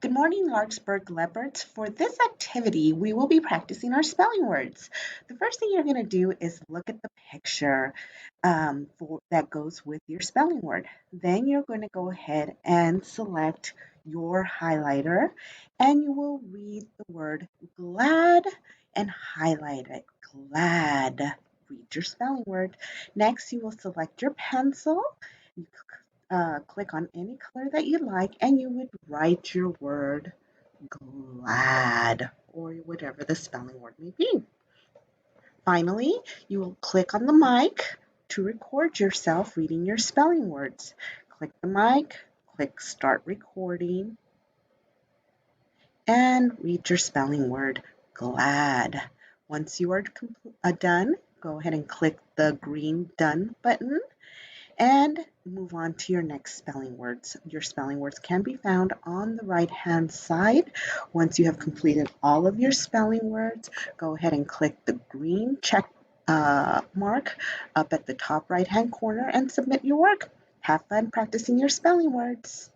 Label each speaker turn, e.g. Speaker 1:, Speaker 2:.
Speaker 1: Good morning, Larkspur Leopards. For this activity, we will be practicing our spelling words. The first thing you're going to do is look at the picture that goes with your spelling word. Then you're going to go ahead and select your highlighter and you will read the word glad and highlight it. Glad. Read your spelling word. Next, you will select your pencil. You click on any color that you like and you would write your word glad or whatever the spelling word may be. Finally, you will click on the mic to record yourself reading your spelling words. Click the mic, click start recording, and read your spelling word glad. Once you are done, go ahead and click the green done button and move on to your next spelling words. Your spelling words can be found on the right-hand side. Once you have completed all of your spelling words, go ahead and click the green check mark up at the top right-hand corner and submit your work. Have fun practicing your spelling words.